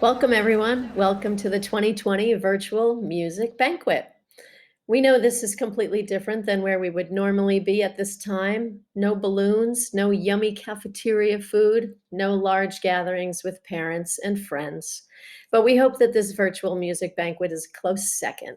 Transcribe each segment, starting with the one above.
Welcome, everyone. Welcome to the 2020 Virtual Music Banquet. We know this is completely different than where we would normally be at this time. No balloons, no yummy cafeteria food, no large gatherings with parents and friends. But we hope that this virtual music banquet is a close second.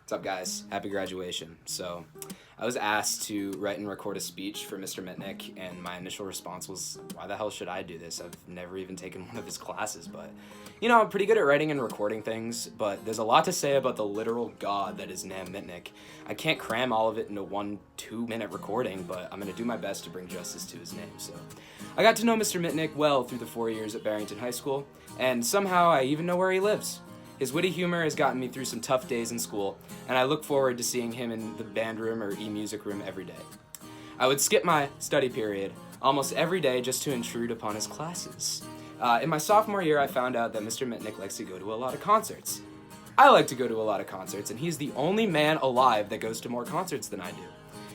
What's up, guys? Happy graduation. So, I was asked to write and record a speech for Mr. Mitnick, and my initial response was, why the hell should I do this? I've never even taken one of his classes, but, I'm pretty good at writing and recording things, but there's a lot to say about the literal god that is Nam Mitnick. I can't cram all of it into one 2-minute recording, but I'm going to do my best to bring justice to his name. So, I got to know Mr. Mitnick well through the 4 years at Barrington High School, and somehow I even know where he lives. His witty humor has gotten me through some tough days in school, and I look forward to seeing him in the band room or e-music room every day. I would skip my study period almost every day just to intrude upon his classes. In my sophomore year, I found out that Mr. Mitnick likes to go to a lot of concerts. I like to go to a lot of concerts, and he's the only man alive that goes to more concerts than I do.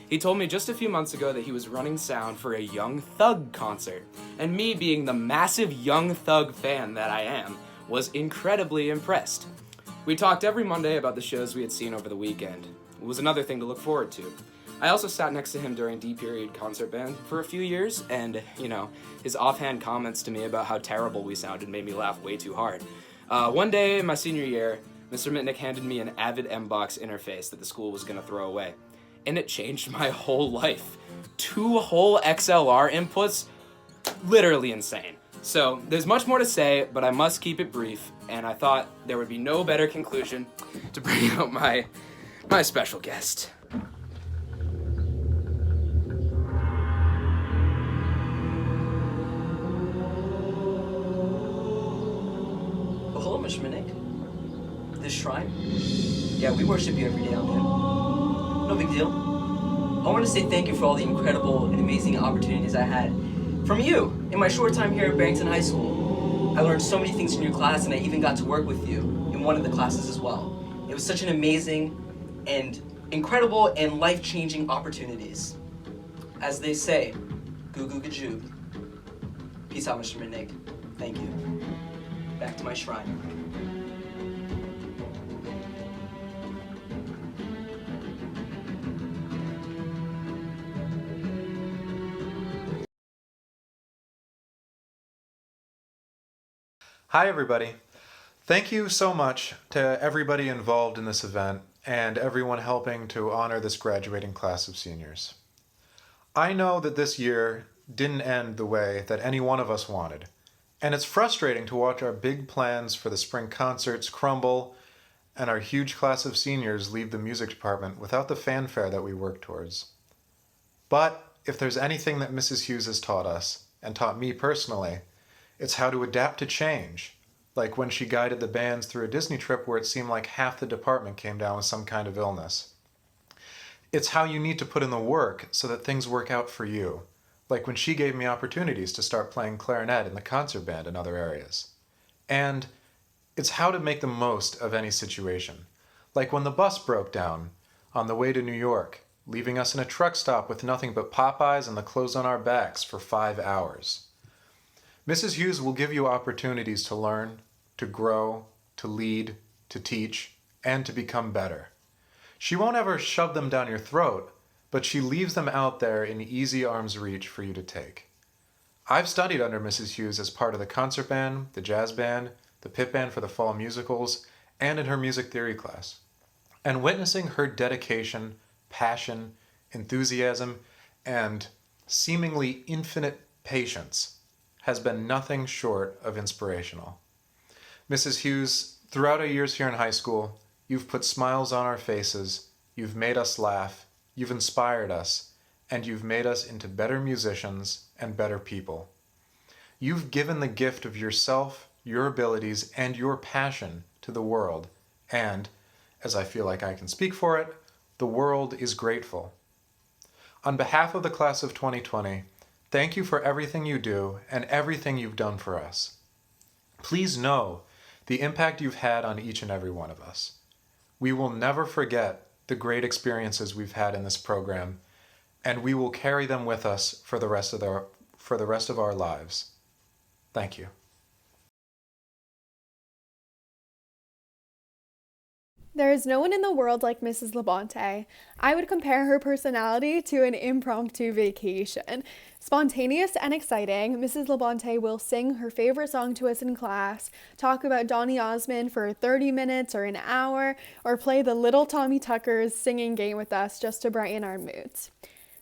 He told me just a few months ago that he was running sound for a Young Thug concert, and me being the massive Young Thug fan that I am, was incredibly impressed. We talked every Monday about the shows we had seen over the weekend. It was another thing to look forward to. I also sat next to him during D-Period concert band for a few years, and, his offhand comments to me about how terrible we sounded made me laugh way too hard. One day in my senior year, Mr. Mitnick handed me an Avid M-Box interface that the school was going to throw away. And it changed my whole life. 2 whole XLR inputs? Literally insane. So, there's much more to say, but I must keep it brief, and I thought there would be no better conclusion to bring out my special guest. Oh, hello, Mr. Minnick. This shrine? Yeah, we worship you every day on here. No big deal. I want to say thank you for all the incredible and amazing opportunities I had from you in my short time here at Barrington High School. I learned so many things in your class, and I even got to work with you in one of the classes as well. It was such an amazing and incredible and life-changing opportunities. As they say, goo goo gajoo. Peace out, Mr. Minnick. Thank you. Back to my shrine. Hi, everybody. Thank you so much to everybody involved in this event and everyone helping to honor this graduating class of seniors. I know that this year didn't end the way that any one of us wanted, and it's frustrating to watch our big plans for the spring concerts crumble and our huge class of seniors leave the music department without the fanfare that we work towards. But if there's anything that Mrs. Hughes has taught us, and taught me personally, it's how to adapt to change, like when she guided the bands through a Disney trip where it seemed like half the department came down with some kind of illness. It's how you need to put in the work so that things work out for you, like when she gave me opportunities to start playing clarinet in the concert band and other areas. And it's how to make the most of any situation, like when the bus broke down on the way to New York, leaving us in a truck stop with nothing but Popeyes and the clothes on our backs for 5 hours. Mrs. Hughes will give you opportunities to learn, to grow, to lead, to teach, and to become better. She won't ever shove them down your throat, but she leaves them out there in easy arm's reach for you to take. I've studied under Mrs. Hughes as part of the concert band, the jazz band, the pit band for the fall musicals, and in her music theory class. And witnessing her dedication, passion, enthusiasm, and seemingly infinite patience has been nothing short of inspirational. Mrs. Hughes, throughout our years here in high school, you've put smiles on our faces, you've made us laugh, you've inspired us, and you've made us into better musicians and better people. You've given the gift of yourself, your abilities, and your passion to the world, and, as I feel like I can speak for it, the world is grateful. On behalf of the class of 2020, thank you for everything you do and everything you've done for us. Please know the impact you've had on each and every one of us. We will never forget the great experiences we've had in this program, and we will carry them with us for the rest of our lives. Thank you. There is no one in the world like Mrs. Labonte. I would compare her personality to an impromptu vacation. Spontaneous and exciting, Mrs. Labonte will sing her favorite song to us in class, talk about Donny Osmond for 30 minutes or an hour, or play the Little Tommy Tucker's singing game with us just to brighten our moods.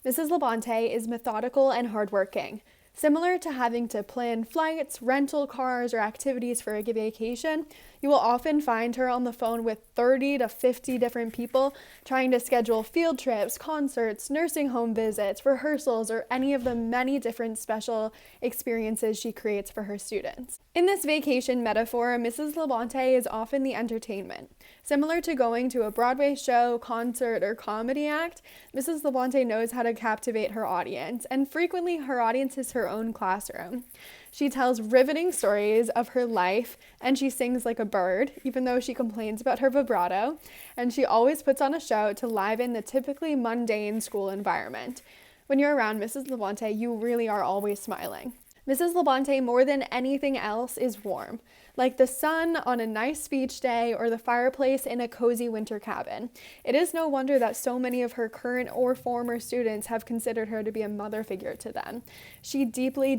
Mrs. Labonte is methodical and hardworking. Similar to having to plan flights, rental cars, or activities for a vacation, you will often find her on the phone with 30 to 50 different people trying to schedule field trips, concerts, nursing home visits, rehearsals, or any of the many different special experiences she creates for her students. In this vacation metaphor, Mrs. Labonte is often the entertainment. Similar to going to a Broadway show, concert, or comedy act, Mrs. Labonte knows how to captivate her audience, and frequently her audience is her own classroom. She tells riveting stories of her life, and she sings like a bird, even though she complains about her vibrato, and she always puts on a show to liven the typically mundane school environment. When you're around Mrs. Labonte, you really are always smiling. Mrs. Labonte, more than anything else, is warm, like the sun on a nice beach day or the fireplace in a cozy winter cabin. It is no wonder that so many of her current or former students have considered her to be a mother figure to them. She deeply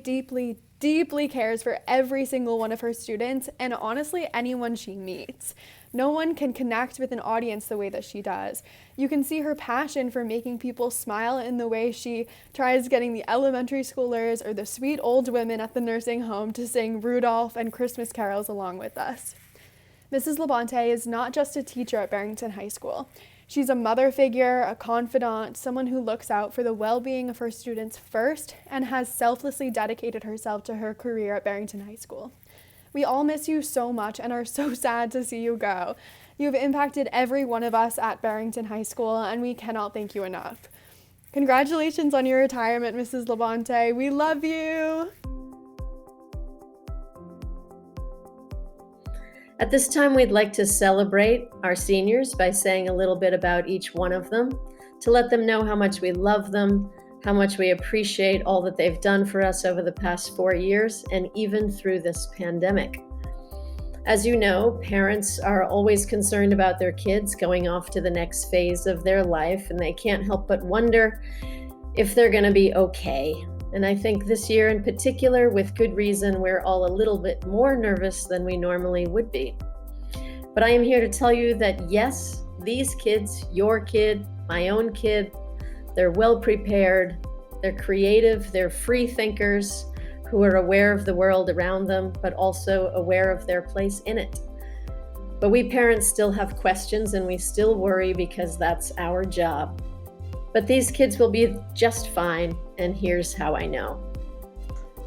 cares for every single one of her students, and honestly, anyone she meets. No one can connect with an audience the way that she does. You can see her passion for making people smile in the way she tries getting the elementary schoolers or the sweet old women at the nursing home to sing Rudolph and Christmas carols along with us. Mrs. Labonte is not just a teacher at Barrington High School. She's a mother figure, a confidant, someone who looks out for the well-being of her students first and has selflessly dedicated herself to her career at Barrington High School. We all miss you so much and are so sad to see you go. You've impacted every one of us at Barrington High School, and we cannot thank you enough. Congratulations on your retirement, Mrs. Labonte. We love you. At this time, we'd like to celebrate our seniors by saying a little bit about each one of them, to let them know how much we love them, how much we appreciate all that they've done for us over the past 4 years and even through this pandemic. As you know, parents are always concerned about their kids going off to the next phase of their life, and they can't help but wonder if they're going to be okay. And I think this year in particular, with good reason, we're all a little bit more nervous than we normally would be. But I am here to tell you that yes, these kids, your kid, my own kid, they're well prepared, they're creative, they're free thinkers who are aware of the world around them, but also aware of their place in it. But we parents still have questions and we still worry because that's our job. But these kids will be just fine, and here's how I know.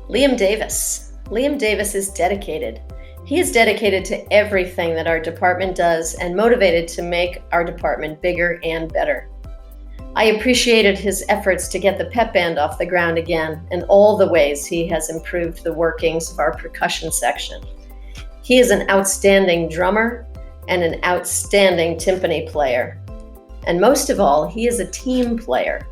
Liam Davis. Liam Davis is dedicated. He is dedicated to everything that our department does and motivated to make our department bigger and better. I appreciated his efforts to get the pep band off the ground again and all the ways he has improved the workings of our percussion section. He is an outstanding drummer and an outstanding timpani player. And most of all, he is a team player.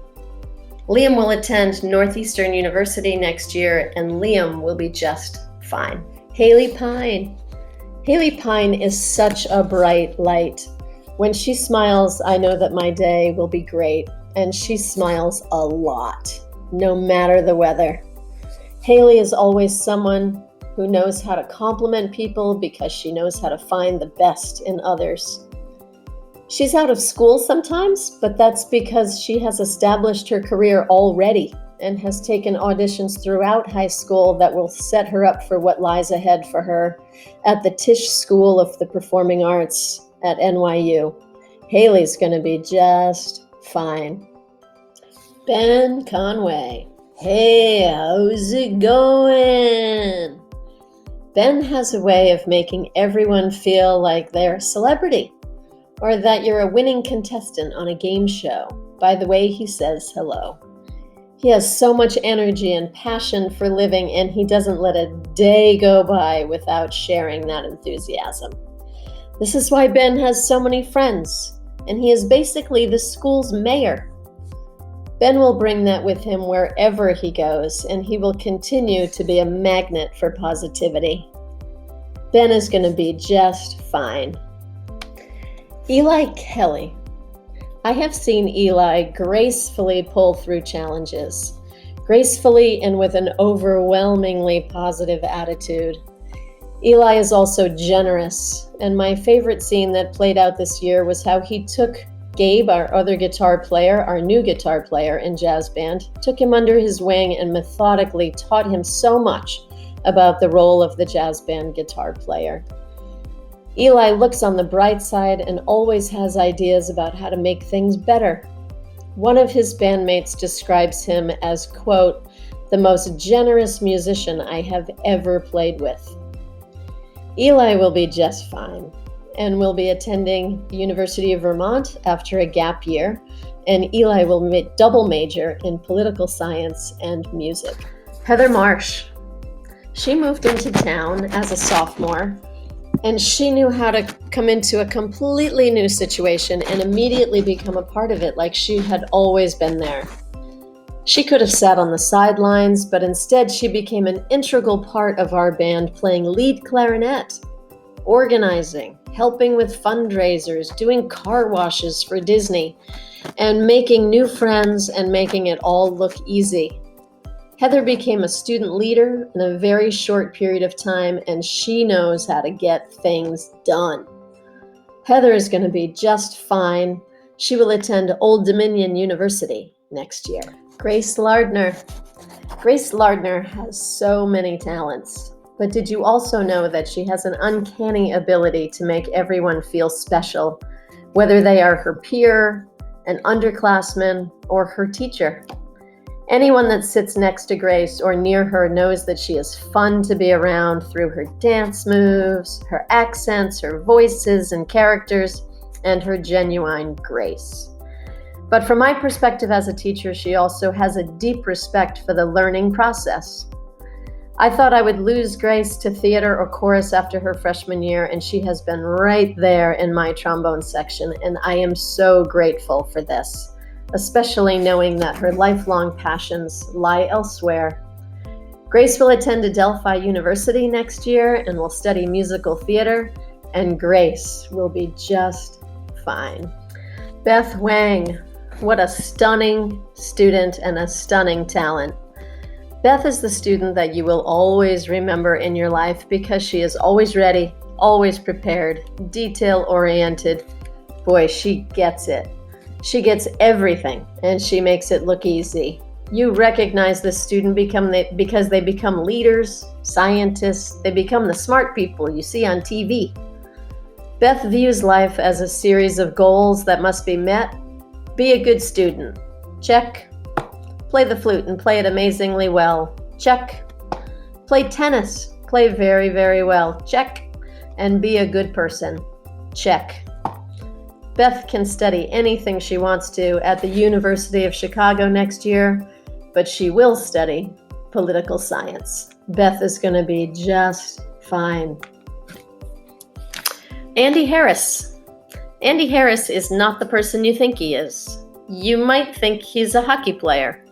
Liam will attend Northeastern University next year, and Liam will be just fine. Haley Pine. Haley Pine is such a bright light. When she smiles, I know that my day will be great, and she smiles a lot, no matter the weather. Haley is always someone who knows how to compliment people because she knows how to find the best in others. She's out of school sometimes, but that's because she has established her career already and has taken auditions throughout high school that will set her up for what lies ahead for her at the Tisch School of the Performing Arts at NYU. Haley's going to be just fine. Ben Conway. Hey, how's it going? Ben has a way of making everyone feel like they're a celebrity or that you're a winning contestant on a game show by the way he says hello. He has so much energy and passion for living, and he doesn't let a day go by without sharing that enthusiasm. This is why Ben has so many friends, and he is basically the school's mayor. Ben will bring that with him wherever he goes, and he will continue to be a magnet for positivity. Ben is going to be just fine. Eli Kelly. I have seen Eli gracefully pull through challenges, gracefully and with an overwhelmingly positive attitude. Eli is also generous, and my favorite scene that played out this year was how he took Gabe, our other guitar player, our new guitar player in jazz band, took him under his wing and methodically taught him so much about the role of the jazz band guitar player. Eli looks on the bright side and always has ideas about how to make things better. One of his bandmates describes him as, quote, the most generous musician I have ever played with. Eli will be just fine and will be attending the University of Vermont after a gap year, and Eli will double major in political science and music. Heather Marsh. She moved into town as a sophomore, and she knew how to come into a completely new situation and immediately become a part of it like she had always been there. She could have sat on the sidelines, but instead she became an integral part of our band, playing lead clarinet, organizing, helping with fundraisers, doing car washes for Disney, and making new friends and making it all look easy. Heather became a student leader in a very short period of time, and she knows how to get things done. Heather is going to be just fine. She will attend Old Dominion University next year. Grace Lardner. Grace Lardner has so many talents, but did you also know that she has an uncanny ability to make everyone feel special, whether they are her peer, an underclassman, or her teacher? Anyone that sits next to Grace or near her knows that she is fun to be around through her dance moves, her accents, her voices and characters, and her genuine grace. But from my perspective as a teacher, she also has a deep respect for the learning process. I thought I would lose Grace to theater or chorus after her freshman year, and she has been right there in my trombone section, and I am so grateful for this, especially knowing that her lifelong passions lie elsewhere. Grace will attend Adelphi University next year and will study musical theater, and Grace will be just fine. Beth Wang, what a stunning student and a stunning talent. Beth is the student that you will always remember in your life because she is always ready, always prepared, detail-oriented. Boy, she gets it. She gets everything, and she makes it look easy. You recognize this student because they become leaders, scientists, they become the smart people you see on TV. Beth views life as a series of goals that must be met. Be a good student. Check. Play the flute and play it amazingly well. Check. Play tennis. Play very, very well. Check. And be a good person. Check. Beth can study anything she wants to at the University of Chicago next year, but she will study political science. Beth is going to be just fine. Andy Harris. Andy Harris is not the person you think he is. You might think he's a hockey player,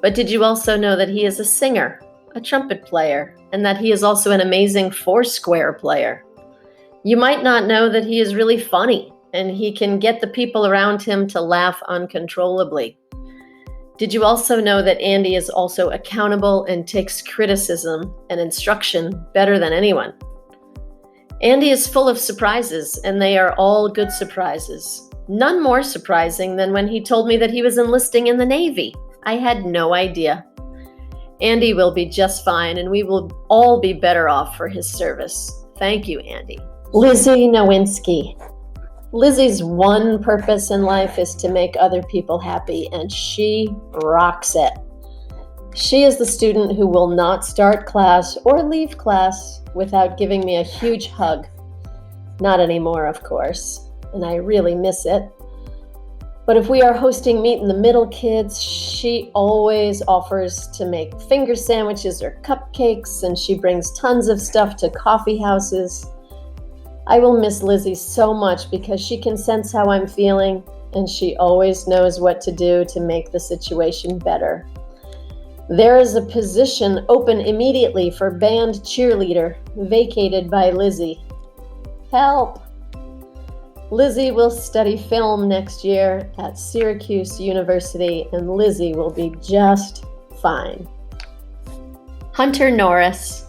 but did you also know that he is a singer, a trumpet player, and that he is also an amazing foursquare player? You might not know that he is really funny, and he can get the people around him to laugh uncontrollably. Did you also know that Andy is also accountable and takes criticism and instruction better than anyone? Andy is full of surprises, and they are all good surprises. None more surprising than when he told me that he was enlisting in the Navy. I had no idea. Andy will be just fine, and we will all be better off for his service. Thank you, Andy. Lizzie Nowinski. Lizzie's one purpose in life is to make other people happy, and she rocks it. She is the student who will not start class or leave class without giving me a huge hug. Not anymore, of course, and I really miss it. But if we are hosting Meet in the Middle kids, she always offers to make finger sandwiches or cupcakes, and she brings tons of stuff to coffee houses. I will miss Lizzie so much because she can sense how I'm feeling, and she always knows what to do to make the situation better. There is a position open immediately for band cheerleader, vacated by Lizzie. Help! Lizzie will study film next year at Syracuse University, and Lizzie will be just fine. Hunter Norris.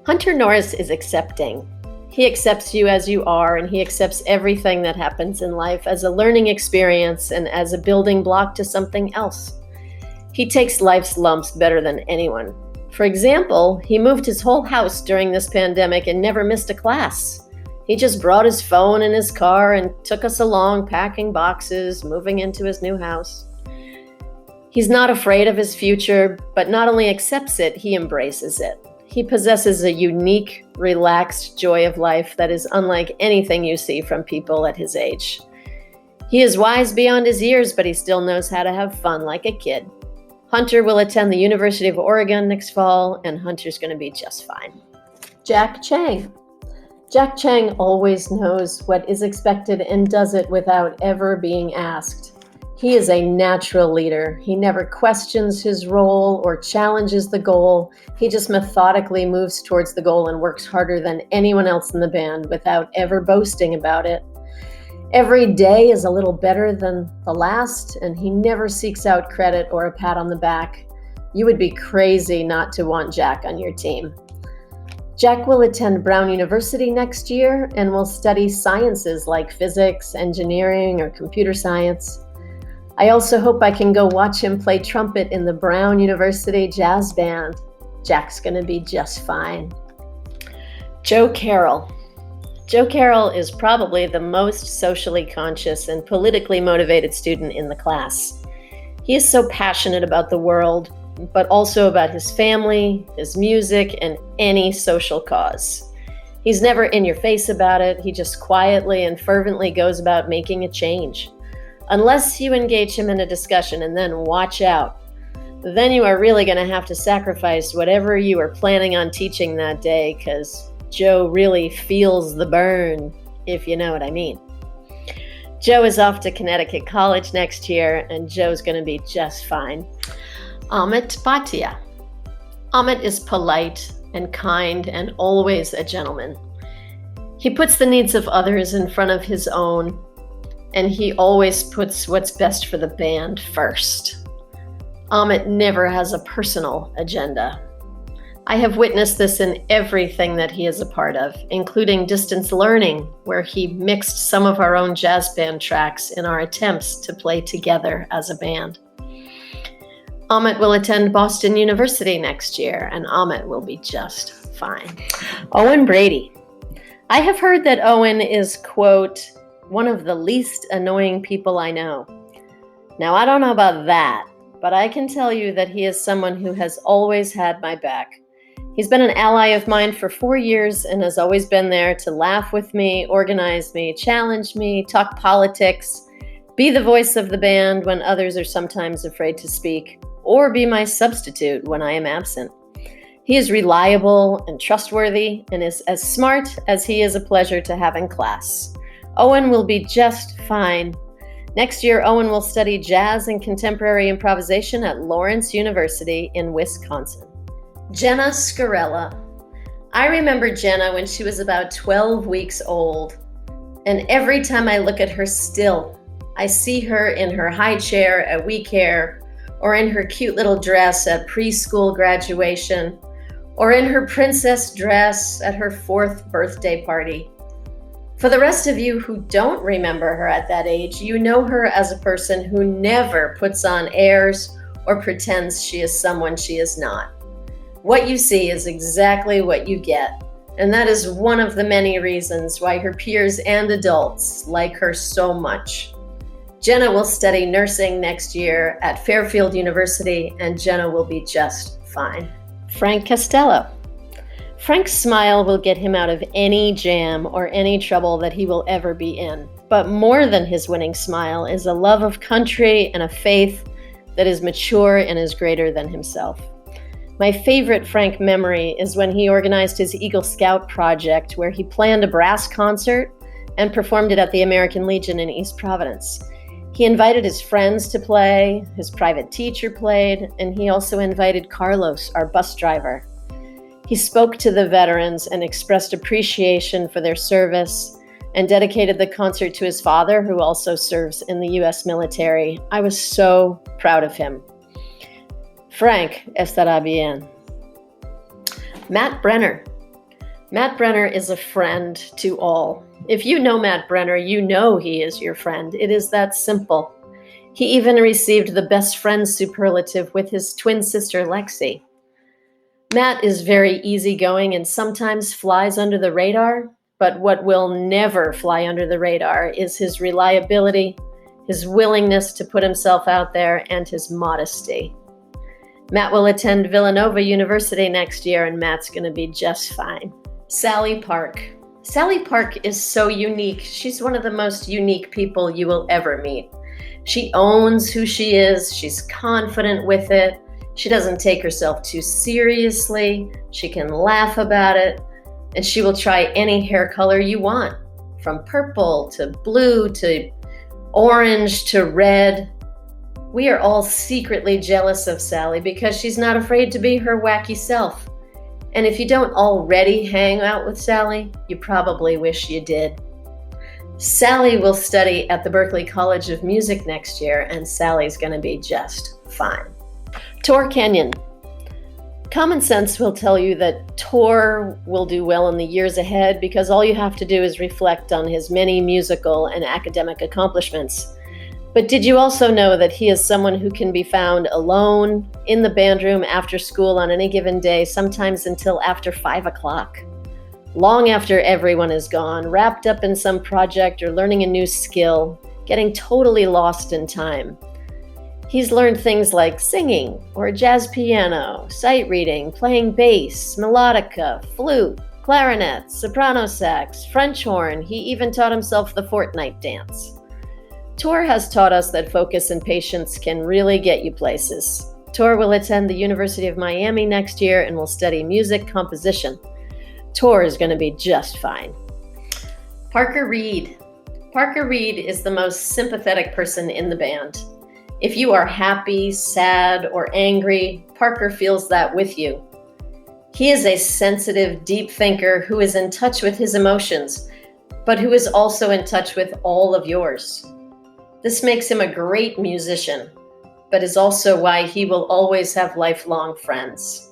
Hunter Norris is accepting. He accepts you as you are, and he accepts everything that happens in life as a learning experience and as a building block to something else. He takes life's lumps better than anyone. For example, he moved his whole house during this pandemic and never missed a class. He just brought his phone in his car and took us along, packing boxes, moving into his new house. He's not afraid of his future, but not only accepts it, he embraces it. He possesses a unique, relaxed joy of life that is unlike anything you see from people at his age. He is wise beyond his years, but he still knows how to have fun like a kid. Hunter will attend the University of Oregon next fall, and Hunter's going to be just fine. Jack Chang. Jack Chang always knows what is expected and does it without ever being asked. He is a natural leader. He never questions his role or challenges the goal. He just methodically moves towards the goal and works harder than anyone else in the band without ever boasting about it. Every day is a little better than the last, and he never seeks out credit or a pat on the back. You would be crazy not to want Jack on your team. Jack will attend Brown University next year and will study sciences like physics, engineering, or computer science. I also hope I can go watch him play trumpet in the Brown University Jazz Band. Jack's gonna be just fine. Joe Carroll. Joe Carroll is probably the most socially conscious and politically motivated student in the class. He is so passionate about the world, but also about his family, his music, and any social cause. He's never in your face about it. He just quietly and fervently goes about making a change. Unless you engage him in a discussion, and then watch out. Then you are really going to have to sacrifice whatever you are planning on teaching that day, because Joe really feels the burn, if you know what I mean. Joe is off to Connecticut College next year, and Joe's going to be just fine. Amit Bhatia. Amit is polite and kind and always a gentleman. He puts the needs of others in front of his own, and he always puts what's best for the band first. Amit never has a personal agenda. I have witnessed this in everything that he is a part of, including distance learning, where he mixed some of our own jazz band tracks in our attempts to play together as a band. Amit will attend Boston University next year, and Amit will be just fine. Owen Brady. I have heard that Owen is, quote, one of the least annoying people I know. Now, I don't know about that, but I can tell you that he is someone who has always had my back. He's been an ally of mine for 4 years and has always been there to laugh with me, organize me, challenge me, talk politics, be the voice of the band when others are sometimes afraid to speak, or be my substitute when I am absent. He is reliable and trustworthy and is as smart as he is a pleasure to have in class. Owen will be just fine. Next year, Owen will study jazz and contemporary improvisation at Lawrence University in Wisconsin. Jenna Scarella. I remember Jenna when she was about 12 weeks old, and every time I look at her still, I see her in her high chair at We Care, or in her cute little dress at preschool graduation, or in her princess dress at her 4th birthday party. For the rest of you who don't remember her at that age, you know her as a person who never puts on airs or pretends she is someone she is not. What you see is exactly what you get, and that is one of the many reasons why her peers and adults like her so much. Jenna will study nursing next year at Fairfield University, and Jenna will be just fine. Frank Costello. Frank's smile will get him out of any jam or any trouble that he will ever be in. But more than his winning smile is a love of country and a faith that is mature and is greater than himself. My favorite Frank memory is when he organized his Eagle Scout project, where he planned a brass concert and performed it at the American Legion in East Providence. He invited his friends to play, his private teacher played, and he also invited Carlos, our bus driver. He spoke to the veterans and expressed appreciation for their service, and dedicated the concert to his father, who also serves in the US military. I was so proud of him. Frank estará bien. Matt Brenner. Matt Brenner is a friend to all. If you know Matt Brenner, you know he is your friend. It is that simple. He even received the best friend superlative with his twin sister, Lexi. Matt is very easygoing and sometimes flies under the radar, but what will never fly under the radar is his reliability, his willingness to put himself out there, and his modesty. Matt will attend Villanova University next year, and Matt's going to be just fine. Sally Park. Sally Park is so unique. She's one of the most unique people you will ever meet. She owns who she is. She's confident with it. She doesn't take herself too seriously. She can laugh about it. And she will try any hair color you want, from purple to blue to orange to red. We are all secretly jealous of Sally because she's not afraid to be her wacky self. And if you don't already hang out with Sally, you probably wish you did. Sally will study at the Berklee College of Music next year, and Sally's going to be just fine. Tor Kenyon. Common sense will tell you that Tor will do well in the years ahead because all you have to do is reflect on his many musical and academic accomplishments. But did you also know that he is someone who can be found alone in the band room after school on any given day, sometimes until after 5 o'clock? Long after everyone is gone, wrapped up in some project or learning a new skill, getting totally lost in time. He's learned things like singing or jazz piano, sight reading, playing bass, melodica, flute, clarinet, soprano sax, French horn. He even taught himself the fortnight dance. Tor has taught us that focus and patience can really get you places. Tor will attend the University of Miami next year and will study music composition. Tor is going to be just fine. Parker Reed. Parker Reed is the most sympathetic person in the band. If you are happy, sad, or angry, Parker feels that with you. He is a sensitive, deep thinker who is in touch with his emotions, but who is also in touch with all of yours. This makes him a great musician, but is also why he will always have lifelong friends.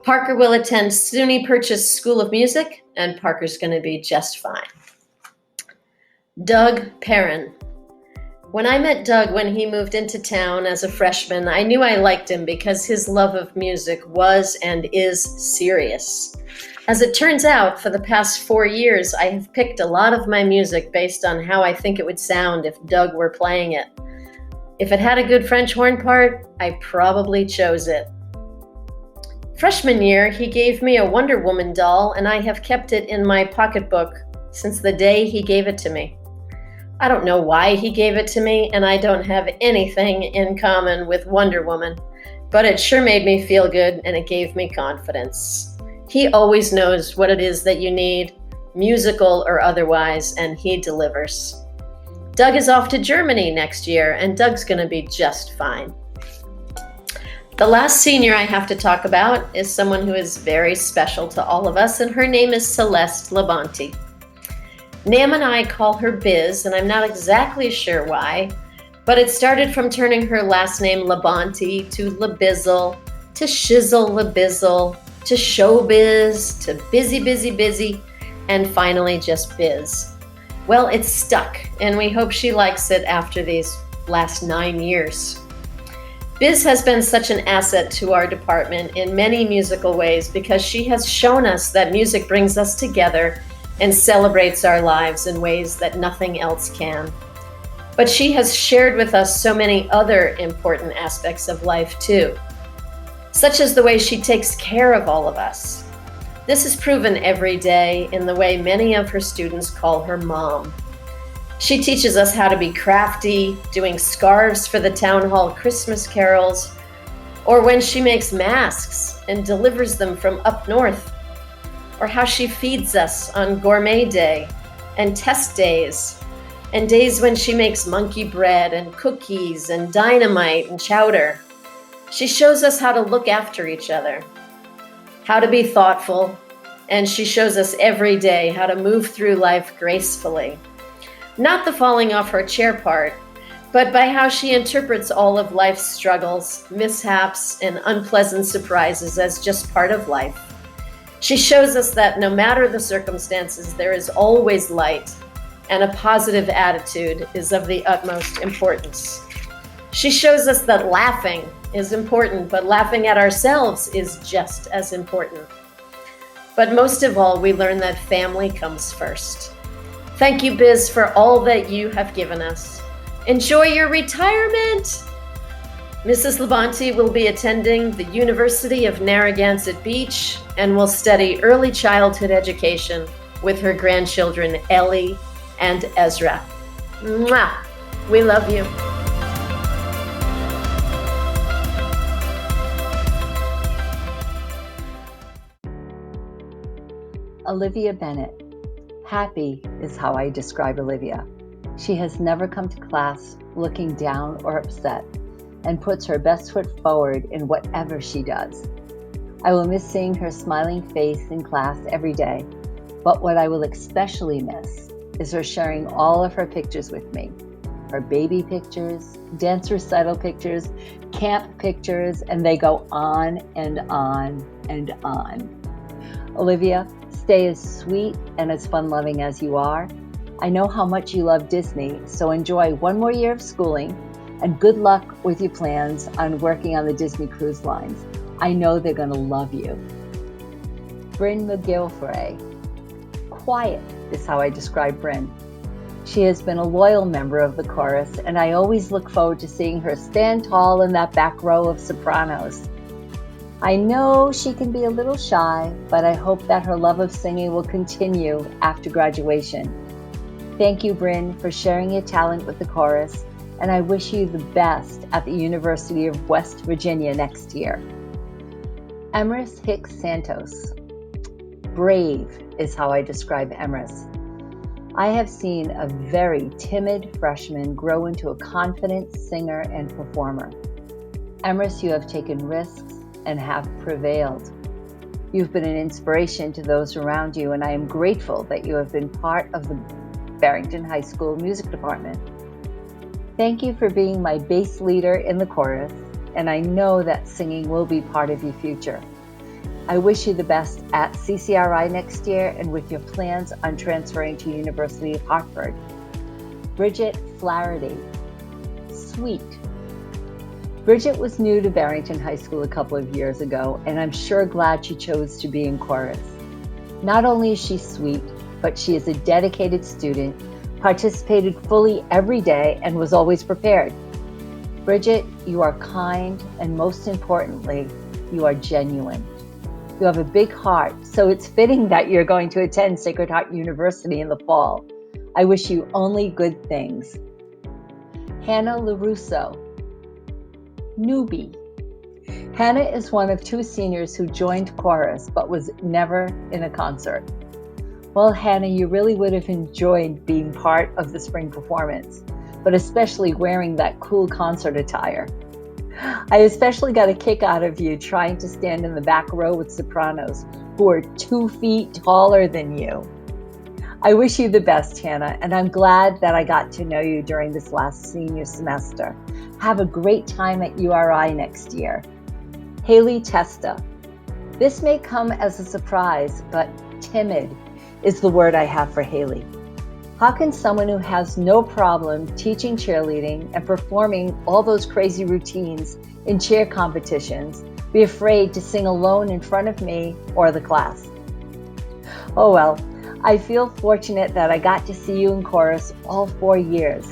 Parker will attend SUNY Purchase School of Music, and Parker's going to be just fine. Doug Perrin. When I met Doug when he moved into town as a freshman, I knew I liked him because his love of music was and is serious. As it turns out, for the past 4 years, I have picked a lot of my music based on how I think it would sound if Doug were playing it. If it had a good French horn part, I probably chose it. Freshman year, he gave me a Wonder Woman doll, and I have kept it in my pocketbook since the day he gave it to me. I don't know why he gave it to me, and I don't have anything in common with Wonder Woman, but it sure made me feel good, and it gave me confidence. He always knows what it is that you need, musical or otherwise, and he delivers. Doug is off to Germany next year, and Doug's going to be just fine. The last senior I have to talk about is someone who is very special to all of us, and her name is Celeste Labonte. Nam and I call her Biz, and I'm not exactly sure why, but it started from turning her last name Labonte to Labizzle, to Shizzle Labizzle, to Showbiz, to Busy, and finally just Biz. Well, it's stuck, and we hope she likes it after these last 9 years. Biz has been such an asset to our department in many musical ways because she has shown us that music brings us together and celebrates our lives in ways that nothing else can. But she has shared with us so many other important aspects of life too, such as the way she takes care of all of us. This is proven every day in the way many of her students call her mom. She teaches us how to be crafty, doing scarves for the town hall Christmas carols, or when she makes masks and delivers them from up north, or how she feeds us on gourmet day and test days, and days when she makes monkey bread and cookies and dynamite and chowder. She shows us how to look after each other, how to be thoughtful, and she shows us every day how to move through life gracefully. Not the falling off her chair part, but by how she interprets all of life's struggles, mishaps, and unpleasant surprises as just part of life. She shows us that no matter the circumstances, there is always light, and a positive attitude is of the utmost importance. She shows us that laughing is important, but laughing at ourselves is just as important. But most of all, we learn that family comes first. Thank you, Biz, for all that you have given us. Enjoy your retirement! Mrs. Labonte will be attending the University of Narragansett Beach and will study early childhood education with her grandchildren Ellie and Ezra. Mwah! We love you. Olivia Bennett. Happy is how I describe Olivia. She has never come to class looking down or upset and puts her best foot forward in whatever she does. I will miss seeing her smiling face in class every day, but what I will especially miss is her sharing all of her pictures with me. Her baby pictures, dance recital pictures, camp pictures, and they go on and on and on. Olivia, stay as sweet and as fun-loving as you are. I know how much you love Disney, so enjoy one more year of schooling and good luck with your plans on working on the Disney cruise lines. I know they're going to love you. Bryn McGillifray. Quiet is how I describe Bryn. She has been a loyal member of the chorus, and I always look forward to seeing her stand tall in that back row of sopranos. I know she can be a little shy, but I hope that her love of singing will continue after graduation. Thank you, Bryn, for sharing your talent with the chorus, and I wish you the best at the University of West Virginia next year. Emrys Hicks Santos. Brave is how I describe Emrys. I have seen a very timid freshman grow into a confident singer and performer. Emrys, you have taken risks and have prevailed. You've been an inspiration to those around you, and I am grateful that you have been part of the Barrington High School music department. Thank you for being my bass leader in the chorus, and I know that singing will be part of your future. I wish you the best at CCRI next year and with your plans on transferring to University of Hartford. Bridget Flaherty. Sweet. Bridget was new to Barrington High School a couple of years ago, and I'm sure glad she chose to be in chorus. Not only is she sweet, but she is a dedicated student, participated fully every day, and was always prepared. Bridget, you are kind, and most importantly, you are genuine. You have a big heart, so it's fitting that you're going to attend Sacred Heart University in the fall. I wish you only good things. Hannah LaRusso. Newbie. Hannah is one of two seniors who joined chorus but was never in a concert. Well, Hannah, you really would have enjoyed being part of the spring performance, but especially wearing that cool concert attire. I especially got a kick out of you trying to stand in the back row with sopranos who are 2 feet taller than you. I wish you the best, Hannah, and I'm glad that I got to know you during this last senior semester. Have a great time at URI next year. Haley Testa. This may come as a surprise, but timid is the word I have for Haley. How can someone who has no problem teaching cheerleading and performing all those crazy routines in cheer competitions be afraid to sing alone in front of me or the class? Oh well, I feel fortunate that I got to see you in chorus all 4 years.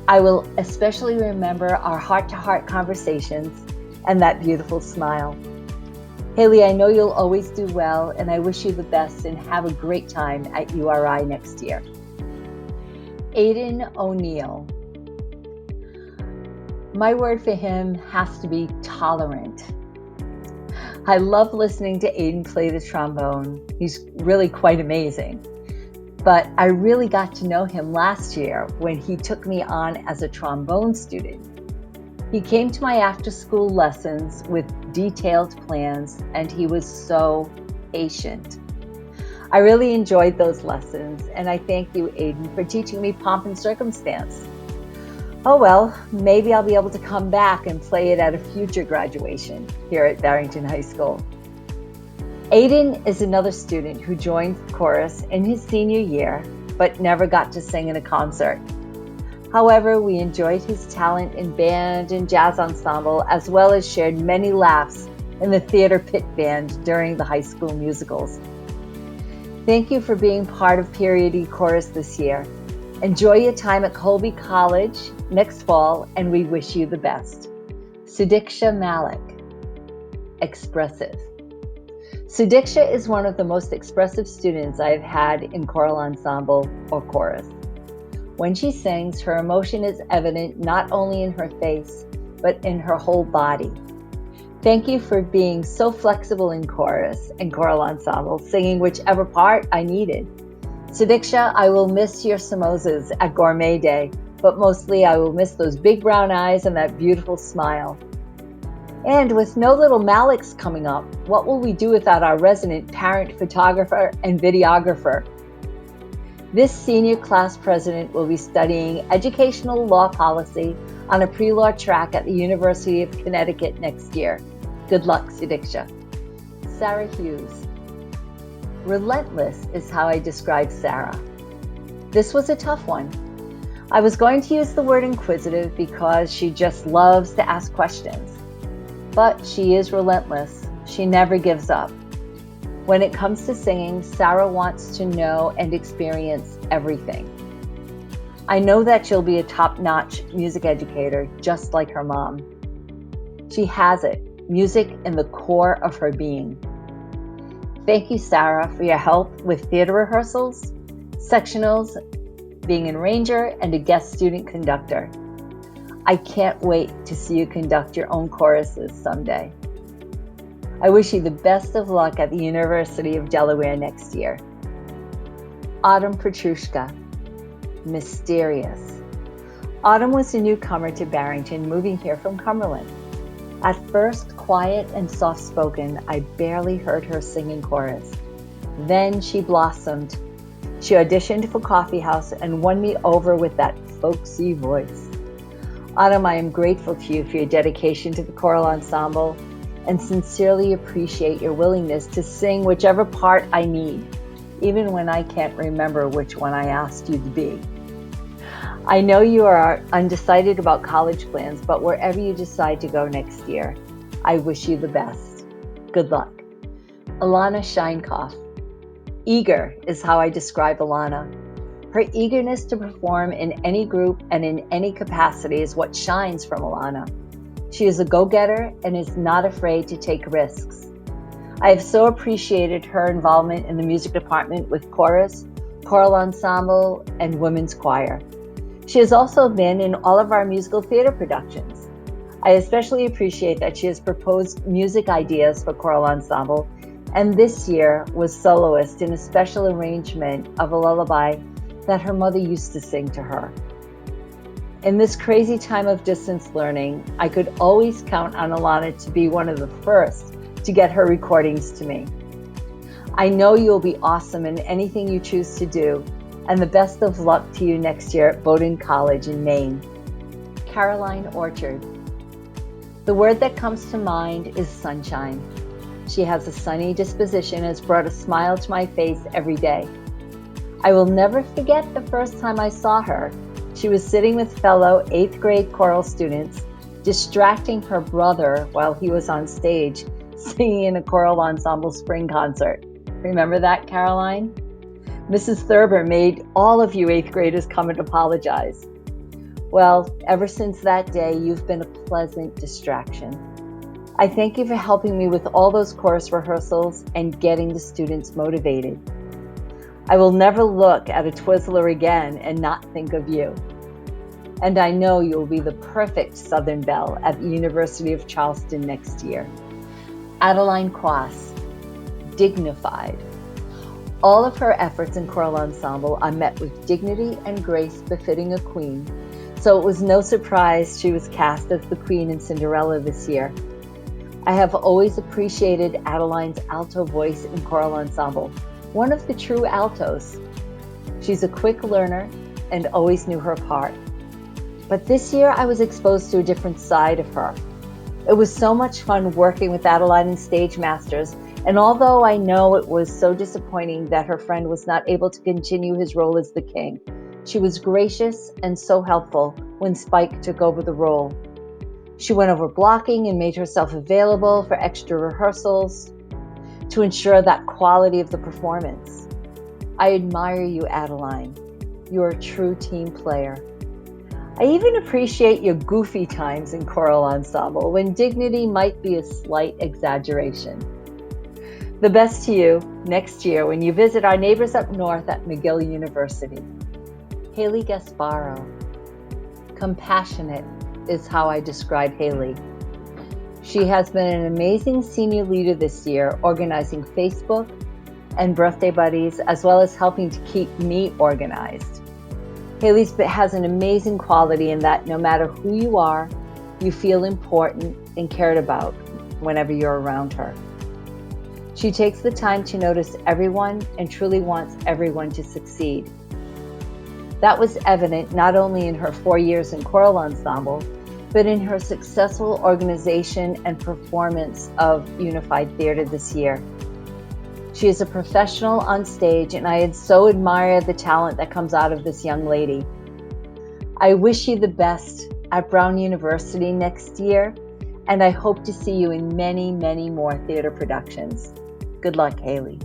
I will especially remember our heart-to-heart conversations and that beautiful smile. Haley, I know you'll always do well, and I wish you the best and have a great time at URI next year. Aiden O'Neill. My word for him has to be tolerant. I love listening to Aiden play the trombone. He's really quite amazing. But I really got to know him last year when he took me on as a trombone student. He came to my after-school lessons with detailed plans, and he was so patient. I really enjoyed those lessons, and I thank you, Aiden, for teaching me pomp and circumstance. Oh well, maybe I'll be able to come back and play it at a future graduation here at Barrington High School. Aiden is another student who joined chorus in his senior year, but never got to sing in a concert. However, we enjoyed his talent in band and jazz ensemble, as well as shared many laughs in the theater pit band during the high school musicals. Thank you for being part of Period E Chorus this year. Enjoy your time at Colby College next fall, and we wish you the best. Sudiksha Malik, expressive. Sudiksha is one of the most expressive students I have had in choral ensemble or chorus. When she sings, her emotion is evident not only in her face, but in her whole body. Thank you for being so flexible in chorus and choral ensemble, singing whichever part I needed. Sudiksha, I will miss your samosas at Gourmet Day, but mostly I will miss those big brown eyes and that beautiful smile. And with no little Maliks coming up, what will we do without our resident parent, photographer, and videographer? This senior class president will be studying educational law policy on a pre-law track at the University of Connecticut next year. Good luck, Sudiksha. Sarah Hughes. Relentless is how I describe Sarah. This was a tough one. I was going to use the word inquisitive because she just loves to ask questions. But she is relentless. She never gives up. When it comes to singing, Sarah wants to know and experience everything. I know that she'll be a top-notch music educator, just like her mom. She has it, music in the core of her being. Thank you, Sarah, for your help with theater rehearsals, sectionals, being an arranger, and a guest student conductor. I can't wait to see you conduct your own choruses someday. I wish you the best of luck at the University of Delaware next year. Autumn Petrushka, mysterious. Autumn was a newcomer to Barrington, moving here from Cumberland. At first, quiet and soft-spoken, I barely heard her sing in chorus. Then she blossomed. She auditioned for Coffee House and won me over with that folksy voice. Autumn, I am grateful to you for your dedication to the choral ensemble and sincerely appreciate your willingness to sing whichever part I need, even when I can't remember which one I asked you to be. I know you are undecided about college plans, but wherever you decide to go next year, I wish you the best. Good luck. Alana Scheinkoff. Eager is how I describe Alana. Her eagerness to perform in any group and in any capacity is what shines from Alana. She is a go-getter and is not afraid to take risks. I have so appreciated her involvement in the music department with chorus, choral ensemble, and women's choir. She has also been in all of our musical theater productions. I especially appreciate that she has proposed music ideas for choral ensemble, and this year was soloist in a special arrangement of a lullaby that her mother used to sing to her. In this crazy time of distance learning, I could always count on Alana to be one of the first to get her recordings to me. I know you'll be awesome in anything you choose to do, and the best of luck to you next year at Bowdoin College in Maine. Caroline Orchard. The word that comes to mind is sunshine. She has a sunny disposition and has brought a smile to my face every day. I will never forget the first time I saw her. She was sitting with fellow 8th grade choral students, distracting her brother while he was on stage singing in a choral ensemble spring concert. Remember that, Caroline? Mrs. Thurber made all of you 8th graders come and apologize. Well, ever since that day, you've been a pleasant distraction. I thank you for helping me with all those chorus rehearsals and getting the students motivated. I will never look at a Twizzler again and not think of you. And I know you'll be the perfect Southern Belle at the University of Charleston next year. Adeline Quass, dignified. All of her efforts in choral ensemble are met with dignity and grace befitting a queen, so it was no surprise she was cast as the queen in Cinderella this year. I have always appreciated Adeline's alto voice in choral ensemble, one of the true altos. She's a quick learner and always knew her part. But this year I was exposed to a different side of her. It was so much fun working with Adeline in Stage Masters, and although I know it was so disappointing that her friend was not able to continue his role as the king, she was gracious and so helpful when Spike took over the role. She went over blocking and made herself available for extra rehearsals to ensure that quality of the performance. I admire you, Adeline. You're a true team player. I even appreciate your goofy times in choral ensemble when dignity might be a slight exaggeration. The best to you next year when you visit our neighbors up north at McGill University. Haley Gasparo. Compassionate is how I describe Haley. She has been an amazing senior leader this year, organizing Facebook and birthday buddies, as well as helping to keep me organized. Haley has an amazing quality in that no matter who you are, you feel important and cared about whenever you're around her. She takes the time to notice everyone and truly wants everyone to succeed. That was evident not only in her 4 years in choral ensemble, but in her successful organization and performance of Unified Theater this year. She is a professional on stage, and I so admire the talent that comes out of this young lady. I wish you the best at Brown University next year, and I hope to see you in many, many more theater productions. Good luck, Haley.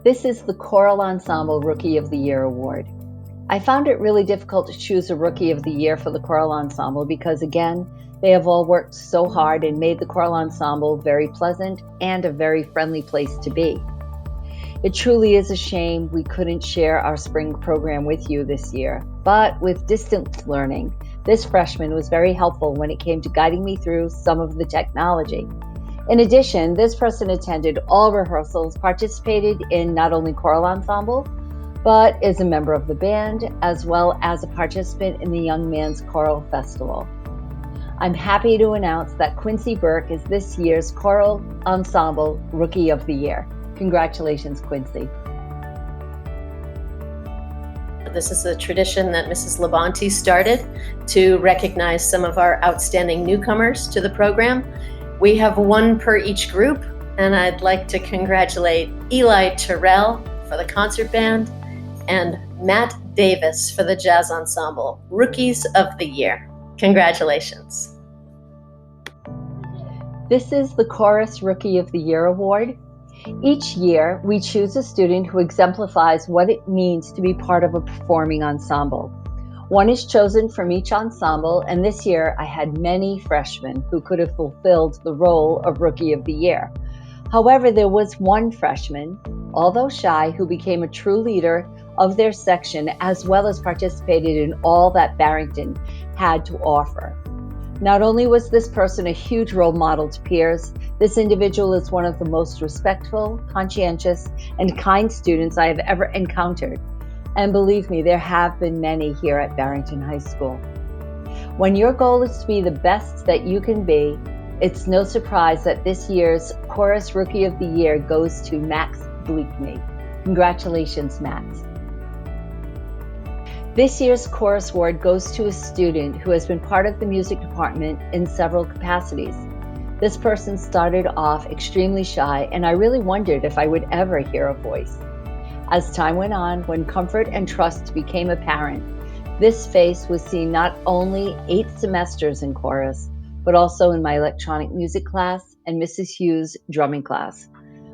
This is the Choral Ensemble Rookie of the Year Award. I found it really difficult to choose a Rookie of the Year for the Choral Ensemble because, again, they have all worked so hard and made the Choral Ensemble very pleasant and a very friendly place to be. It truly is a shame we couldn't share our spring program with you this year, but with distance learning, this freshman was very helpful when it came to guiding me through some of the technology. In addition, this person attended all rehearsals, participated in not only choral ensemble, but is a member of the band, as well as a participant in the Young Man's Choral Festival. I'm happy to announce that Quincy Burke is this year's Choral Ensemble Rookie of the Year. Congratulations, Quincy. This is a tradition that Mrs. Labonte started to recognize some of our outstanding newcomers to the program. We have one per each group, and I'd like to congratulate Eli Terrell for the concert band and Matt Davis for the jazz ensemble, Rookies of the Year. Congratulations. This is the Chorus Rookie of the Year Award. Each year, we choose a student who exemplifies what it means to be part of a performing ensemble. One is chosen from each ensemble, and this year I had many freshmen who could have fulfilled the role of Rookie of the Year. However, there was one freshman, although shy, who became a true leader of their section as well as participated in all that Barrington had to offer. Not only was this person a huge role model to peers, this individual is one of the most respectful, conscientious, and kind students I have ever encountered. And believe me, there have been many here at Barrington High School. When your goal is to be the best that you can be, it's no surprise that this year's Chorus Rookie of the Year goes to Max Bleakney. Congratulations, Max. This year's Chorus Award goes to a student who has been part of the music department in several capacities. This person started off extremely shy, and I really wondered if I would ever hear a voice. As time went on, when comfort and trust became apparent, this face was seen not only 8 semesters in chorus, but also in my electronic music class and Mrs. Hughes' drumming class.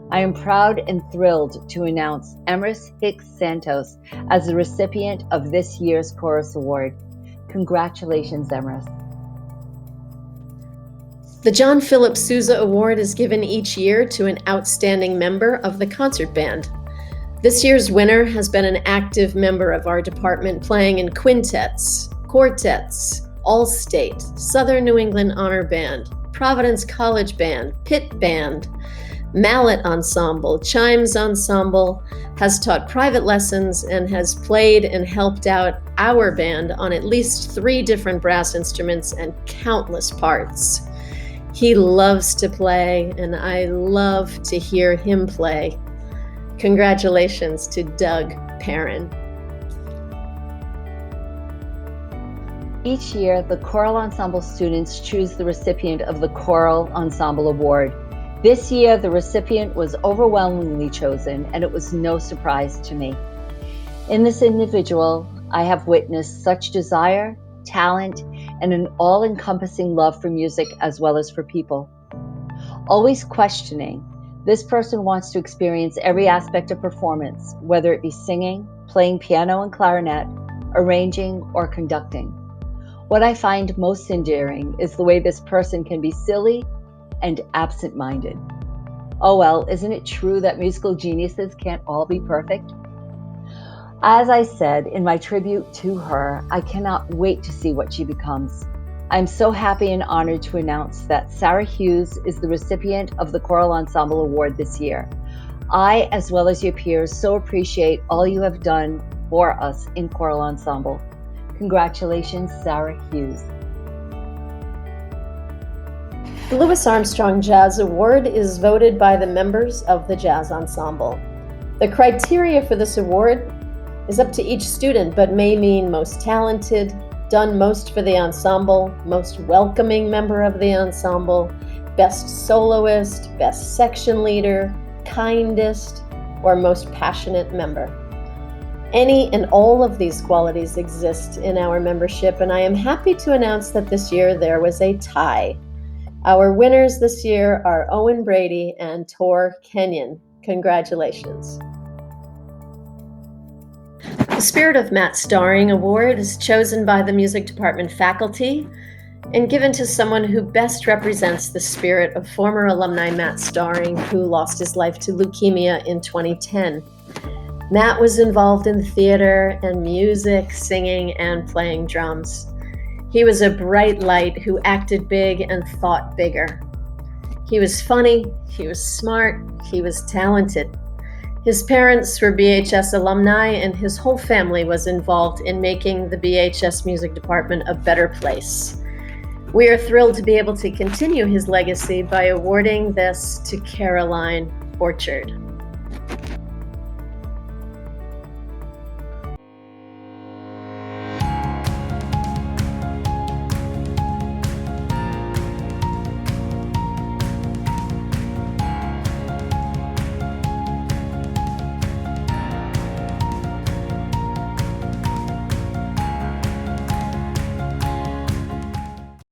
I am proud and thrilled to announce Emrys Hicks Santos as the recipient of this year's Chorus Award. Congratulations, Emrys. The John Philip Sousa Award is given each year to an outstanding member of the concert band. This year's winner has been an active member of our department, playing in quintets, quartets, All-State, Southern New England Honor Band, Providence College Band, Pitt Band, Mallet Ensemble, Chimes Ensemble, has taught private lessons, and has played and helped out our band on at least 3 different brass instruments and countless parts. He loves to play, and I love to hear him play. Congratulations to Doug Perrin. Each year, the choral ensemble students choose the recipient of the Choral Ensemble Award. This year, the recipient was overwhelmingly chosen, and it was no surprise to me. In this individual, I have witnessed such desire, talent, and an all-encompassing love for music as well as for people. Always questioning, this person wants to experience every aspect of performance, whether it be singing, playing piano and clarinet, arranging, or conducting. What I find most endearing is the way this person can be silly and absent-minded. Oh well, isn't it true that musical geniuses can't all be perfect? As I said in my tribute to her, I cannot wait to see what she becomes. I'm so happy and honored to announce that Sarah Hughes is the recipient of the Choral Ensemble Award this year. I, as well as your peers, so appreciate all you have done for us in Choral Ensemble. Congratulations, Sarah Hughes. The Louis Armstrong Jazz Award is voted by the members of the Jazz Ensemble. The criteria for this award is up to each student, but may mean most talented, done most for the ensemble, most welcoming member of the ensemble, best soloist, best section leader, kindest, or most passionate member. Any and all of these qualities exist in our membership, and I am happy to announce that this year there was a tie. Our winners this year are Owen Brady and Tor Kenyon. Congratulations. The Spirit of Matt Starring Award is chosen by the music department faculty and given to someone who best represents the spirit of former alumni Matt Starring, who lost his life to leukemia in 2010. Matt was involved in theater and music, singing, and playing drums. He was a bright light who acted big and thought bigger. He was funny, he was smart, he was talented. His parents were BHS alumni, and his whole family was involved in making the BHS music department a better place. We are thrilled to be able to continue his legacy by awarding this to Caroline Orchard.